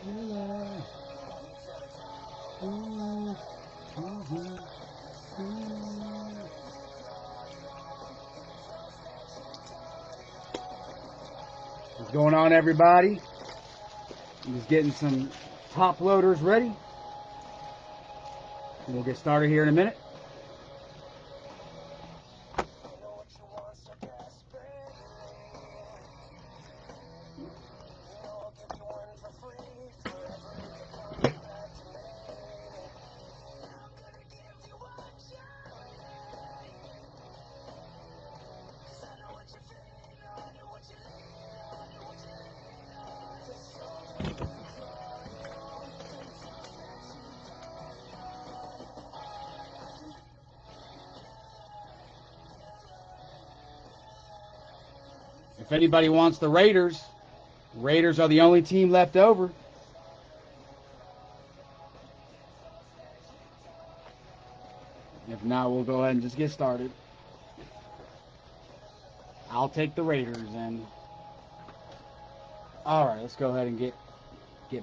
What's going on, everybody? I'm just getting some top loaders ready. We'll get started here in a minute. If anybody wants the Raiders are the only team left over. If not, we'll go ahead and just get started. I'll take the Raiders. And all right, let's go ahead and get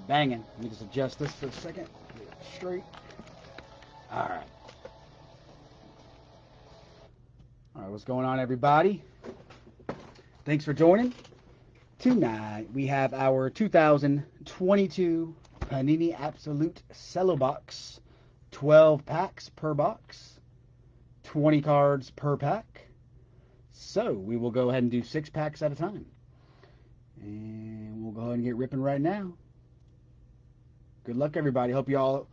banging. Let me just adjust this for a second. Get it straight. All right. All right, what's going on, everybody? Thanks for joining. Tonight, we have our 2022 Panini Absolute Cello Box. 12 packs per box. 20 cards per pack. So, we will go ahead and do 6 packs at a time. And we'll go ahead and get ripping right now. Good luck, everybody. Hope you all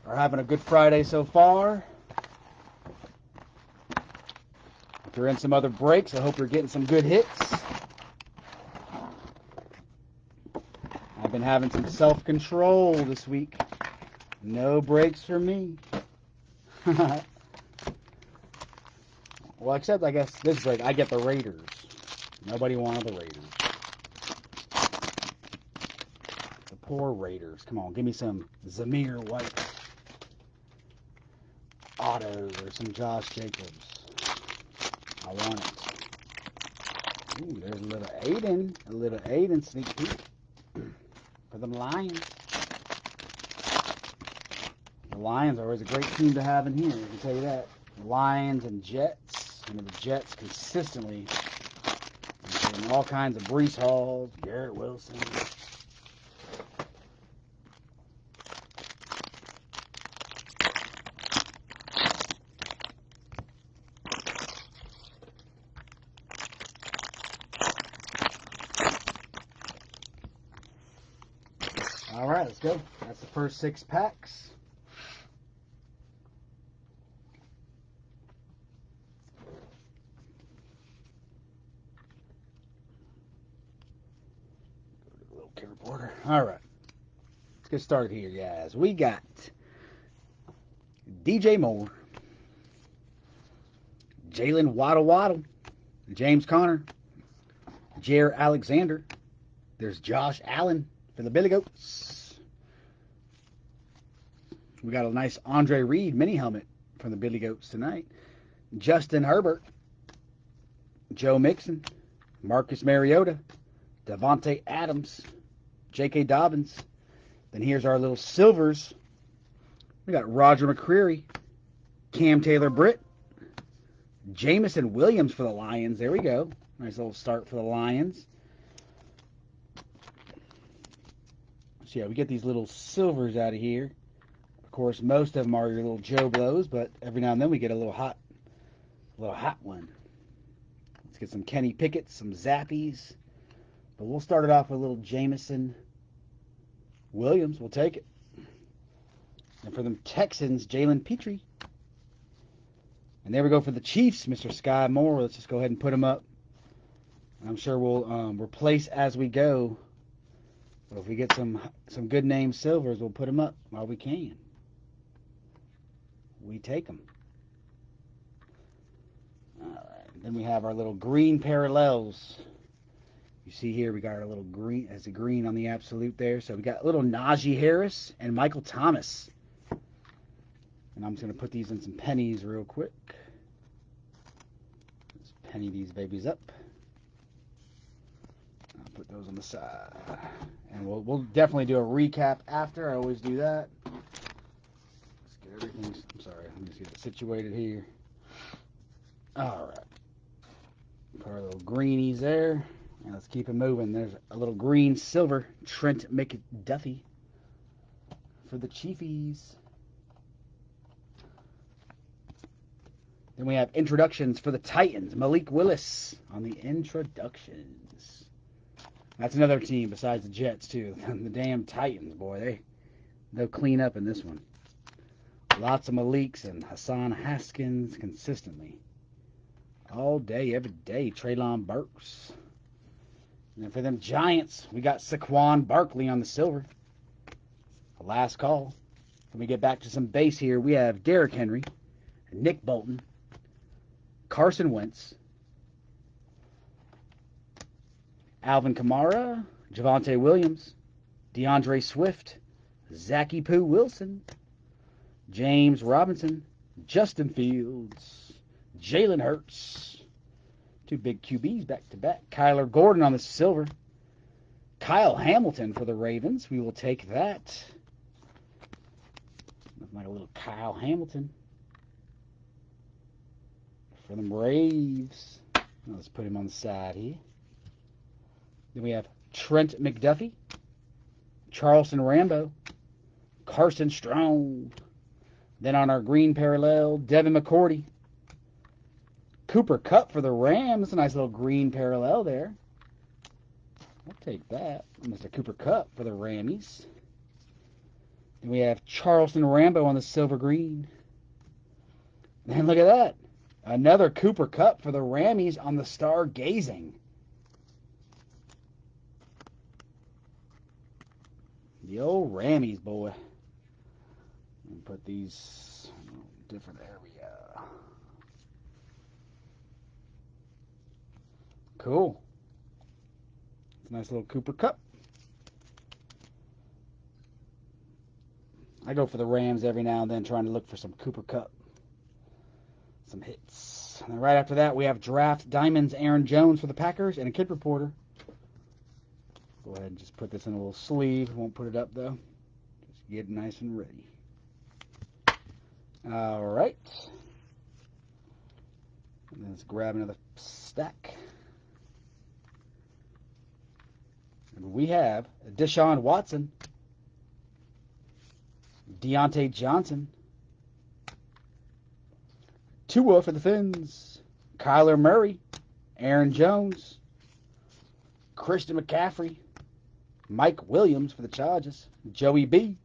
are having a good Friday so far. If you're in some other breaks, I hope you're getting some good hits. I've been having some self-control this week. No breaks for me. Well, except, I guess, this break, I get the Raiders. Nobody wanted the Raiders. The poor Raiders. Come on, give me some Zamir White autos or some Josh Jacobs. I want it. Ooh, there's a little Aiden sneak peek for the Lions. The Lions are always a great team to have in here, I can tell you that. The Lions and Jets. The Jets consistently getting all kinds of Breece Halls, Garrett Wilson. All right, let's go. That's the first 6 packs. Go to the little care border. All right, let's get started here, guys. We got DJ Moore, Jalen Waddle, James Conner, Jair Alexander. There's Josh Allen for the Billy Goats. We got a nice Andre Reed mini helmet from the Billy Goats tonight. Justin Herbert, Joe Mixon, Marcus Mariota, Devontae Adams, J.K. Dobbins. Then here's our little silvers. We got Roger McCreary, Cam Taylor-Britt, Jameson Williams for the Lions. There we go. Nice little start for the Lions. So yeah, we get these little silvers out of here. Of course, most of them are your little Joe Blows, but every now and then we get a little hot one. Let's get some Kenny Pickett, some Zappies. But we'll start it off with a little Jameson Williams. We'll take it. And for them Texans, Jalen Petrie. And there we go for the Chiefs, Mr. Sky Moore. Let's just go ahead and put him up. I'm sure we'll replace as we go. But if we get some good name silvers, we'll put them up while we can. We take them. All right. Then we have our little green parallels. You see here we got our little green, as a green on the absolute there. So we got little Najee Harris and Michael Thomas. And I'm just going to put these in some pennies real quick. Let's penny these babies up. I'll put those on the side. And we'll definitely do a recap after. I always do that. Let's get everything. I'm sorry. Let me just get it situated here. All right. Put our little greenies there. And let's keep it moving. There's a little green silver Trent McDuffie for the Chiefies. Then we have introductions for the Titans. Malik Willis on the introductions. That's another team besides the Jets, too. The damn Titans, boy. They'll clean up in this one. Lots of Maliks and Hassan Haskins consistently. All day, every day. Treylon Burks. And then for them Giants, we got Saquon Barkley on the silver. Last call. When we get back to some base here, we have Derrick Henry, Nick Bolton, Carson Wentz, Alvin Kamara, Javonte Williams, DeAndre Swift, Zachy Poo Wilson, James Robinson, Justin Fields, Jalen Hurts. Two big QBs back to back. Kyler Gordon on the silver. Kyle Hamilton for the Ravens. We will take that. Looking like a little Kyle Hamilton for them Braves. Let's put him on the side here. Then we have Trent McDuffie, Charleston Rambo, Carson Strong. Then on our green parallel, Devin McCourty. Cooper Kupp for the Rams. A nice little green parallel there. I'll take that. Mr. Cooper Kupp for the Rammies. Then we have Charleston Rambo on the silver green. And look at that. Another Cooper Kupp for the Rammies on the stargazing. The old Rammies, boy. And put these in a different area. Cool. It's a nice little Cooper Kupp. I go for the Rams every now and then, trying to look for some Cooper Kupp. Some hits. And then right after that, we have Draft Diamonds Aaron Jones for the Packers and a Kid Reporter. Go ahead and just put this in a little sleeve. Won't put it up, though. Just get it nice and ready. All right. And then let's grab another stack. And we have Deshaun Watson, Deontay Johnson, Tua for the Fins, Kyler Murray, Aaron Jones, Christian McCaffrey, Mike Williams for the Chargers, Joey B,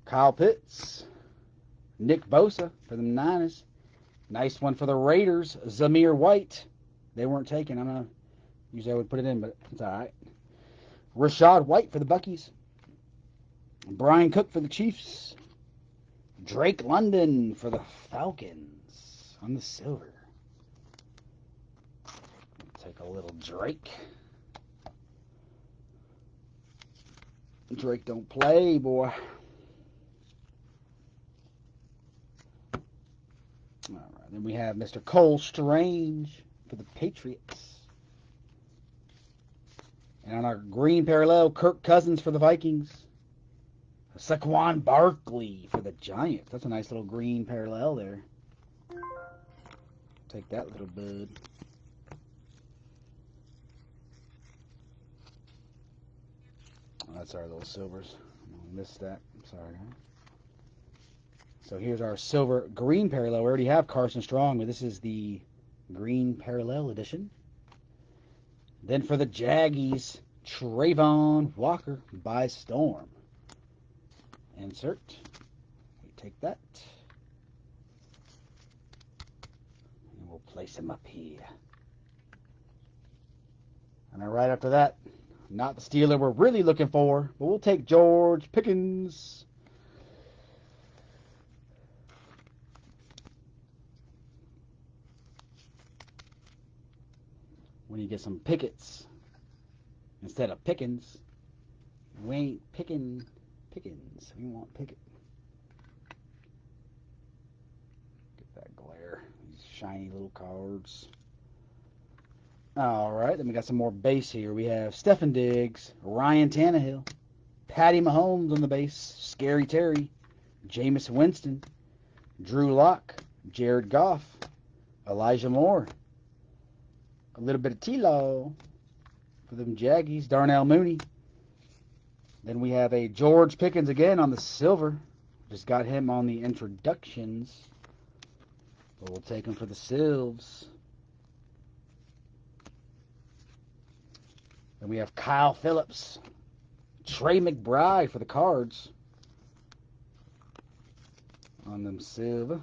Kyle Pitts, Nick Bosa for the Niners. Nice one for the Raiders, Zamir White. They weren't taken. I'm not. Usually I would put it in, but it's all right. Rashad White for the Buckies. Brian Cook for the Chiefs. Drake London for the Falcons on the silver. Take a little Drake. Drake don't play, boy. All right, then we have Mr. Cole Strange for the Patriots. And on our green parallel, Kirk Cousins for the Vikings. Saquon Barkley for the Giants. That's a nice little green parallel there. Take that little bud. Oh, that's our little silvers. I missed that. I'm sorry. So here's our silver green parallel. We already have Carson Strong, but this is the green parallel edition. Then for the Jaggies, Trayvon Walker by Storm. Insert. We take that. And we'll place him up here. And then right after that, not the Steeler we're really looking for, but we'll take George Pickens. When you get some Pickets instead of Pickens, we ain't picking Pickens. We want Pickett. Get that glare. These shiny little cards. All right, then we got some more base here. We have Stephen Diggs, Ryan Tannehill, Patty Mahomes on the base, Scary Terry, Jameis Winston, Drew Lock, Jared Goff, Elijah Moore, a little bit of T-Law for them Jaggies, Darnell Mooney. Then we have a George Pickens again on the silver. Just got him on the introductions. But we'll take him for the Silves. Then we have Kyle Phillips, Trey McBride for the Cards on them silver.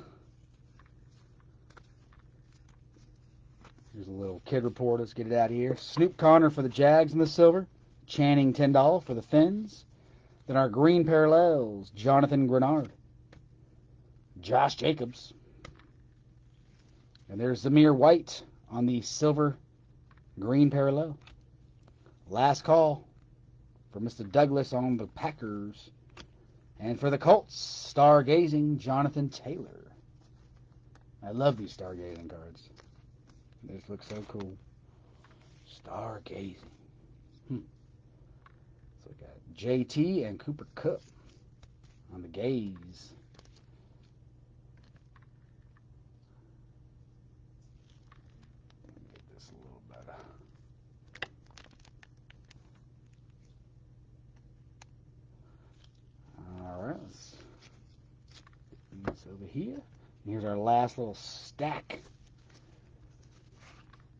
Here's a little kid report. Let's get it out of here. Snoop Conner for the Jags in the silver. Channing Tindall for the Fins. Then our green parallels, Jonathan Grenard, Josh Jacobs. And there's Zamir White on the silver green parallel. Last call for Mr. Douglas on the Packers. And for the Colts, stargazing, Jonathan Taylor. I love these stargazing cards. They just look so cool. Stargazing. So we got JT and Cooper Kupp on the gaze. Get this a little better. Alright, let's put these over here. And here's our last little stack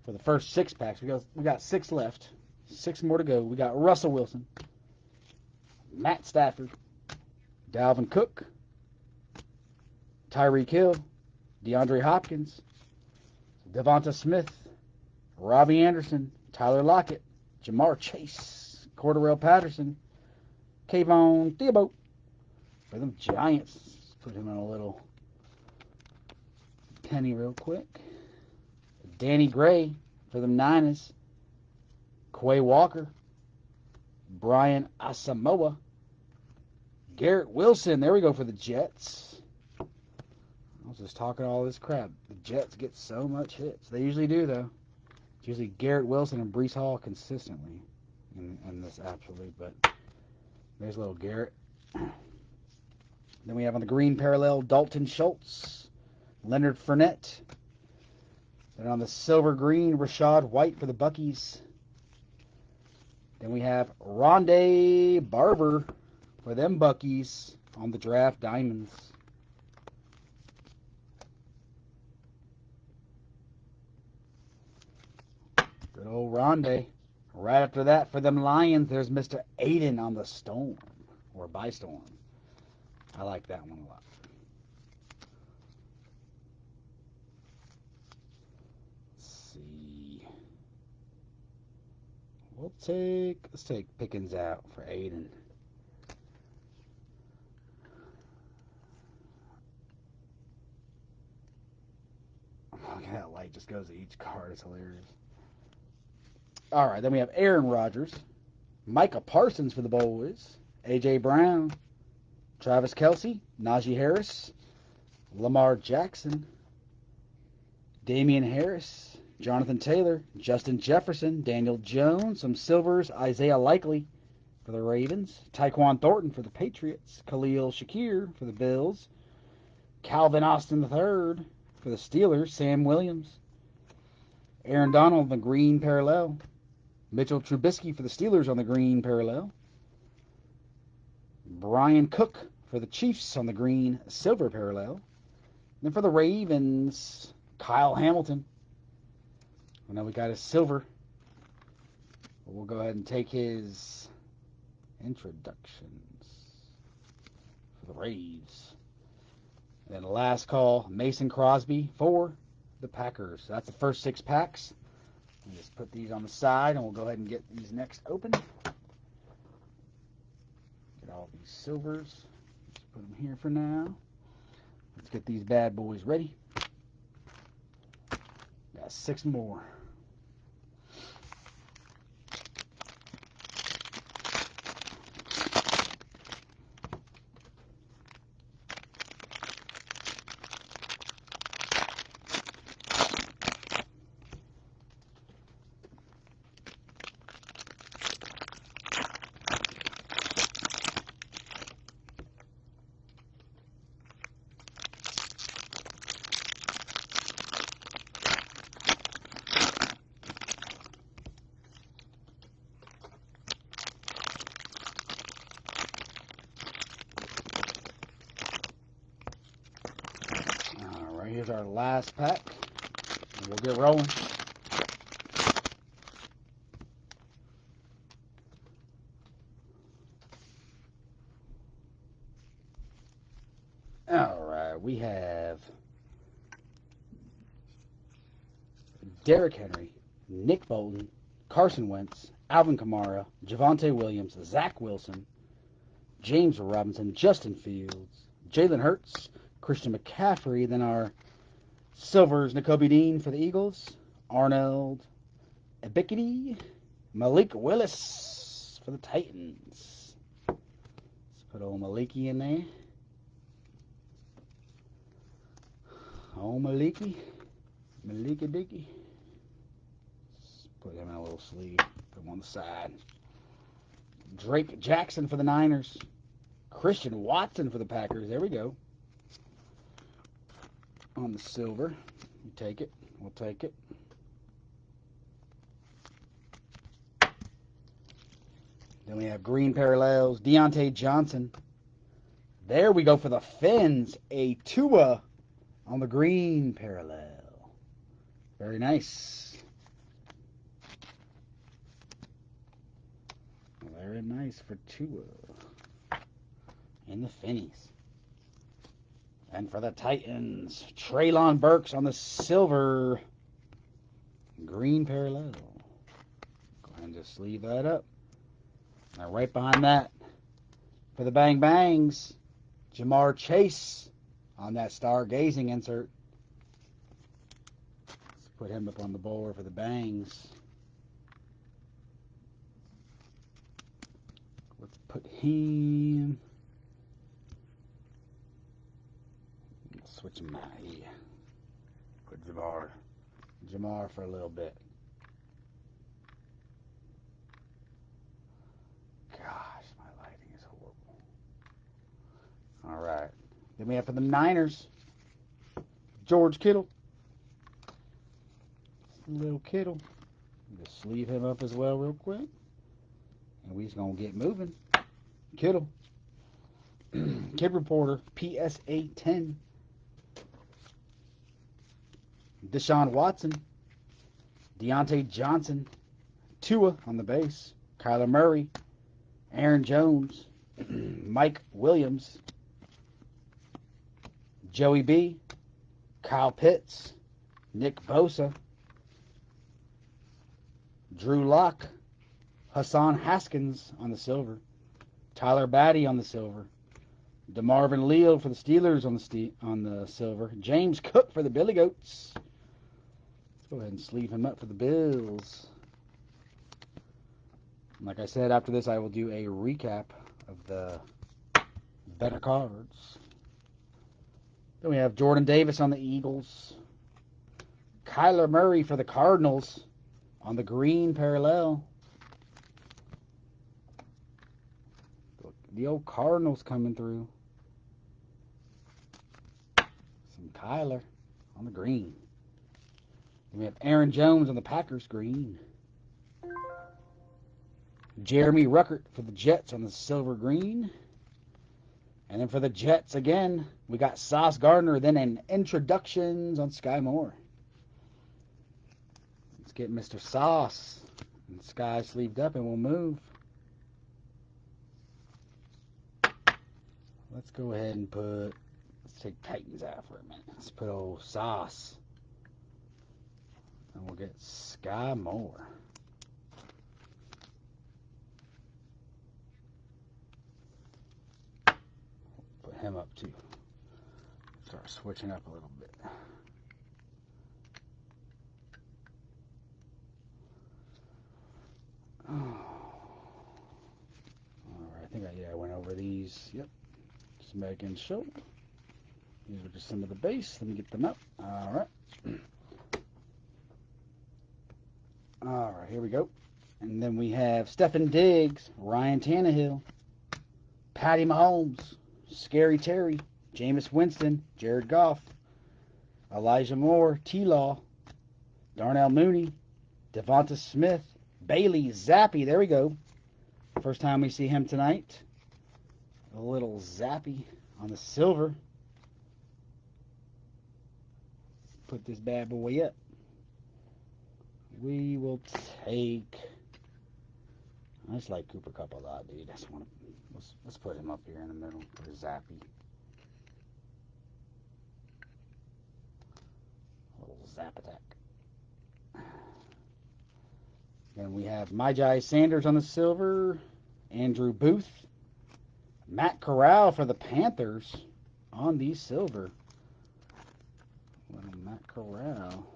for the first 6 packs. We got 6 left. 6 more to go. We got Russell Wilson, Matt Stafford, Dalvin Cook, Tyreek Hill, DeAndre Hopkins, Devonta Smith, Robbie Anderson, Tyler Lockett, Jamar Chase, Cordarrelle Patterson, Kayvon Thibodeaux for them Giants. Let's put him in a little penny real quick. Danny Gray for them Niners, Quay Walker, Brian Asamoah, Garrett Wilson. There we go for the Jets. I was just talking all this crap. The Jets get so much hits. They usually do, though. It's usually Garrett Wilson and Breece Hall consistently in this, absolutely. But there's little Garrett. Then we have on the green parallel Dalton Schultz, Leonard Fournette. Then on the silver green, Rashad White for the Buckies. Then we have Rondé Barber for them Buckies on the draft diamonds. Good old Rondé. Right after that, for them Lions, there's Mr. Aiden on the Storm, or by Storm. I like that one a lot. Let's see. Let's take Pickens out for Aiden. Look at that light just goes to each card. It's hilarious. All right, then we have Aaron Rodgers, Micah Parsons for the Boys, A.J. Brown, Travis Kelce, Najee Harris, Lamar Jackson, Damian Harris, Jonathan Taylor, Justin Jefferson, Daniel Jones, some silvers, Isaiah Likely for the Ravens, Tyquan Thornton for the Patriots, Khalil Shakir for the Bills, Calvin Austin III for the Steelers, Sam Williams, Aaron Donald on the green parallel, Mitchell Trubisky for the Steelers on the green parallel, Brian Cook for the Chiefs on the green silver parallel. Then for the Ravens, Kyle Hamilton. And now we got his silver. We'll go ahead and take his introductions for the Raves. And then the last call, Mason Crosby for the Packers. So that's the first 6 packs. We'll just put these on the side, and we'll go ahead and get these next open. Get all these silvers. Just put them here for now. Let's get these bad boys ready. Got 6 more. here's our last pack. And we'll get rolling. Alright, we have Derrick Henry, Nick Bolton, Carson Wentz, Alvin Kamara, Javonte Williams, Zach Wilson, James Robinson, Justin Fields, Jalen Hurts, Christian McCaffrey, then our silvers, Nakobe Dean for the Eagles, Arnold Ebiketie, Malik Willis for the Titans. Let's put old Maliki in there. Oh, Maliki Dicky. Let's put him in a little sleeve. Put him on the side. Drake Jackson for the Niners. Christian Watson for the Packers. There we go. On the silver. You take it. We'll take it. Then we have green parallels. Deontay Johnson. There we go for the Fins. A Tua on the green parallel. Very nice. Very nice for Tua. In the Finnies. And for the Titans, Treylon Burks on the silver green parallel. Go ahead and just sleeve that up. Now right behind that, for the Bang Bangs, Jamar Chase on that stargazing insert. Let's put him up on the board for the Bangs. Let's put him. Let's switch him out here. Put Jamar for a little bit. Gosh, my lighting is horrible. All right. Then we have for the Niners, George Kittle. Little Kittle. Just sleeve him up as well real quick. And we just going to get moving. Kittle. Kid Reporter, PSA 10. Deshaun Watson. Deontay Johnson. Tua on the base. Kyler Murray. Aaron Jones. Mike Williams. Joey B. Kyle Pitts. Nick Bosa. Drew Lock. Hassan Haskins on the silver. Tyler Batty on the silver. DeMarvin Leal for the Steelers on the silver. James Cook for the Billy Goats. Let's go ahead and sleeve him up for the Bills. Like I said, after this I will do a recap of the better cards. Then we have Jordan Davis on the Eagles. Kyler Murray for the Cardinals on the green parallel. The old Cardinals coming through. Some Kyler on the green. Then we have Aaron Jones on the Packers green. Jeremy Ruckert for the Jets on the silver green. And then for the Jets again, we got Sauce Gardner, then an introductions on Sky Moore. Let's get Mr. Sauce and Sky sleeved up and we'll move. Let's go ahead and let's take Titans out for a minute. Let's put old Sauce. And we'll get Sky Moore. Put him up too. Start switching up a little bit. Oh. Alright, I think I went over these. Yep. Just making sure. These are just some of the base. Let me get them up. Alright. Alright, here we go. And then we have Stephen Diggs, Ryan Tannehill, Patty Mahomes, Scary Terry, Jameis Winston, Jared Goff, Elijah Moore, T-Law, Darnell Mooney, Devonta Smith, Bailey Zappi. There we go. First time we see him tonight. A little Zappi on the silver. put this bad boy up. We will take. I just like Cooper Kupp a lot, dude. I just want to. Let's put him up here in the middle for Zappy. A little zap attack. Then we have Myjai Sanders on the silver. Andrew Booth. Matt Corral for the Panthers on the silver. Little Matt Corral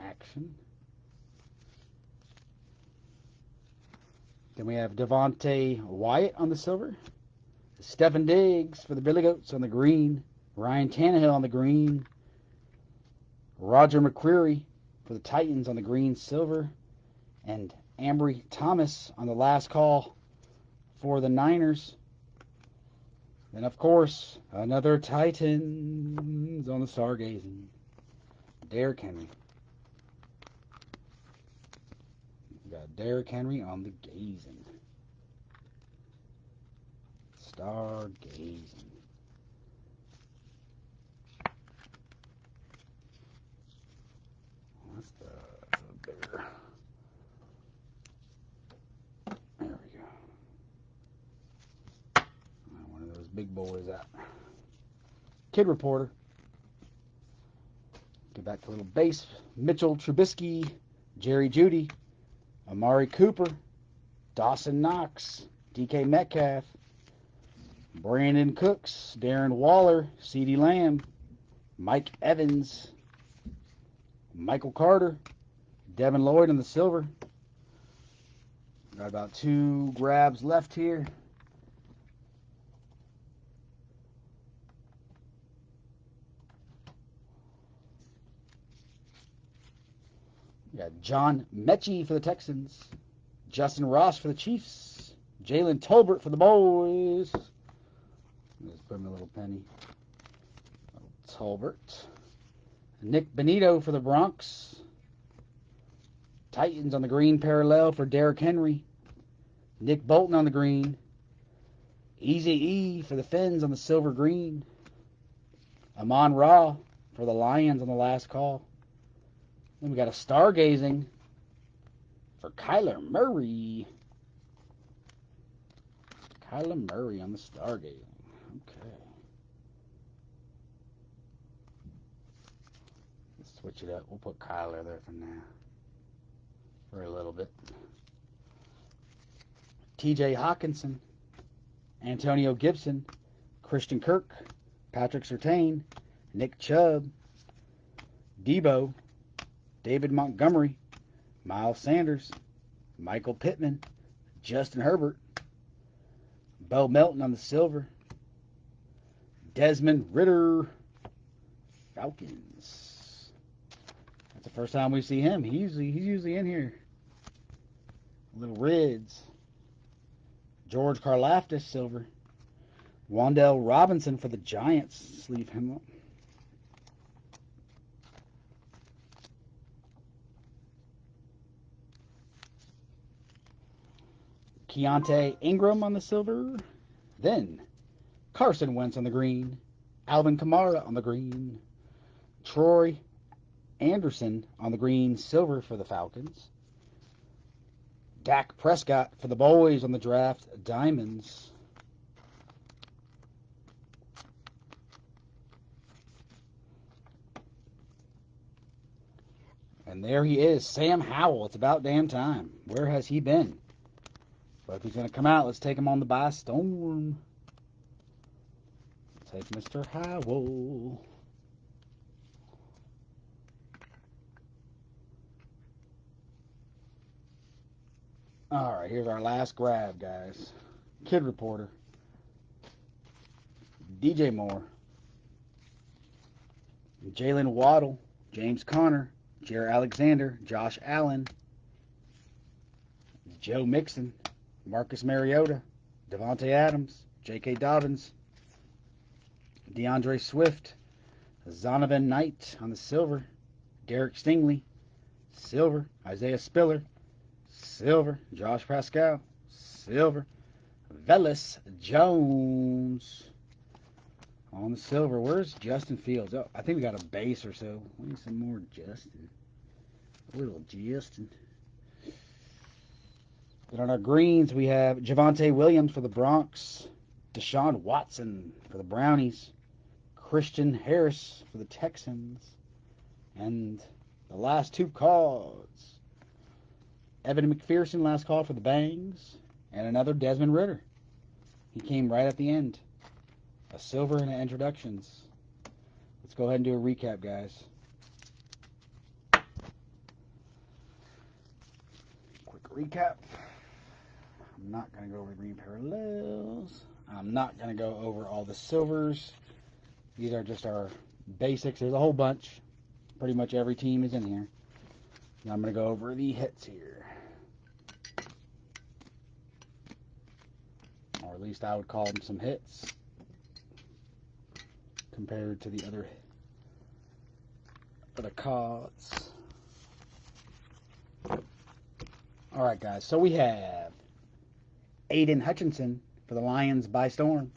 action. Then we have Devontae Wyatt on the silver. Stephen Diggs for the Billy Goats on the green. Ryan Tannehill on the green. Roger McCreary for the Titans on the green silver. And Ambry Thomas on the last call for the Niners. And of course, another Titans on the stargazing. Derrick Henry. We got Derrick Henry on the gazing. Stargazing. That's the bigger. There we go. One of those big boys out. Kid Reporter. Get back to a little base. Mitchell Trubisky, Jerry Jeudy, Amari Cooper, Dawson Knox, DK Metcalf, Brandon Cooks, Darren Waller, CeeDee Lamb, Mike Evans, Michael Carter, Devin Lloyd on the silver. Got about 2 grabs left here. We got John Mechie for the Texans, Justin Ross for the Chiefs, Jalen Tolbert for the boys. Just put him a little penny. Tolbert. Nick Benito for the Bronx. Titans on the green parallel for Derrick Henry. Nick Bolton on the green. Easy E for the Fins on the silver green. Amon Ra for the Lions on the last call. Then we got a stargazing for Kyler Murray. Kyler Murray on the stargazing. Okay. Let's switch it up. We'll put Kyler there for now. For a little bit. TJ Hawkinson. Antonio Gibson. Christian Kirk. Patrick Surtain. Nick Chubb. Debo. David Montgomery. Miles Sanders. Michael Pittman. Justin Herbert. Bo Melton on the silver. Desmond Ridder. Falcons. That's the first time we see him. He's usually in here. Little Rids. George Karlaftis, silver. Wan'Dale Robinson for the Giants. Let's leave him up. Keontae Ingram on the silver. Then Carson Wentz on the green. Alvin Kamara on the green. Troy Anderson on the green silver for the Falcons. Dak Prescott for the boys on the draft diamonds. And there he is, Sam Howell. It's about damn time. Where has he been? But if he's going to come out, let's take him on the by storm. Take Mr. Howell. All right, here's our last grab, guys. Kid Reporter. DJ Moore. Jalen Waddle. James Conner. Jair Alexander. Josh Allen. Joe Mixon. Marcus Mariota. Devontae Adams. J.K. Dobbins. DeAndre Swift. Zonovan Knight on the silver. Derek Stingley. Silver. Isaiah Spiller. Silver. Josh Pascal. Silver. Velus Jones On the silver, where's Justin Fields? Oh, I think we got a base or so. We need some more Justin. Little Justin. Then on our greens, we have Javonte Williams for the Bronx, Deshaun Watson for the Brownies, Christian Harris for the Texans, and the last two cards, Evan McPherson, last call for the Bangs, and another Desmond Ridder. He came right at the end. A silver and an introductions. Let's go ahead and do a recap, guys. Quick recap. I'm not going to go over green parallels. I'm not going to go over all the silvers. These are just our basics. There's a whole bunch. Pretty much every team is in here. Now I'm going to go over the hits here. Or at least I would call them some hits compared to the other cards. Alright guys, so we have Aiden Hutchinson for the Lions by storm.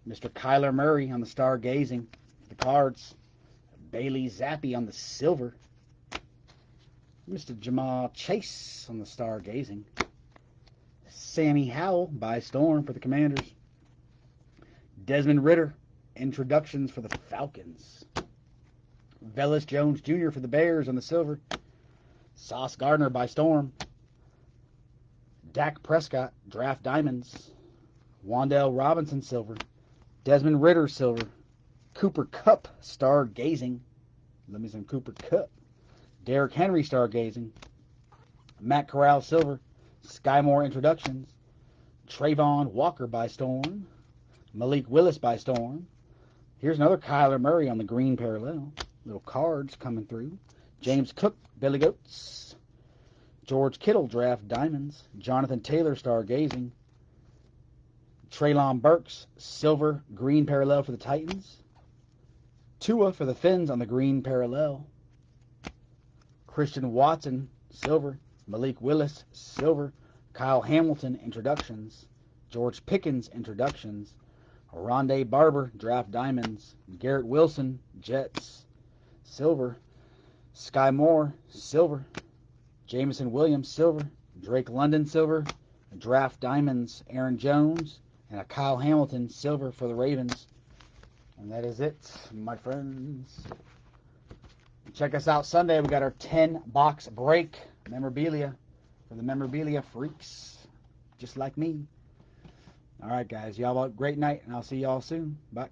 Mr. Kyler Murray on the Stargazing for the Cards. Bailey Zappi on the silver. Mr. Jamal Chase on the Stargazing. Sammy Howell by storm for the Commanders. Desmond Ridder, introductions for the Falcons. Velus Jones Jr. for the Bears on the silver. Sauce Gardner by storm. Dak Prescott, draft diamonds. Wan'Dale Robinson silver. Desmond Ridder silver. Cooper Kupp Stargazing. Let me some Cooper Kupp. Derrick Henry Stargazing. Matt Corral silver. Sky Moore introductions. Trayvon Walker by storm. Malik Willis by storm. Here's another Kyler Murray on the green parallel. Little cards coming through. James Cook, Billy Goats. George Kittle, draft diamonds. Jonathan Taylor, Stargazing. Treylon Burks, silver, green parallel for the Titans. Tua for the Finns on the green parallel. Christian Watson, silver. Malik Willis, silver. Kyle Hamilton, introductions. George Pickens, introductions. Rondé Barber, draft diamonds. Garrett Wilson, Jets, silver. Sky Moore, silver. Jameson Williams, silver. Drake London, silver. Draft diamonds, Aaron Jones. And a Kyle Hamilton, silver for the Ravens. And that is it, my friends. Check us out Sunday. We got our 10-box break memorabilia for the memorabilia freaks, just like me. All right, guys. Y'all have a great night, and I'll see y'all soon. Bye.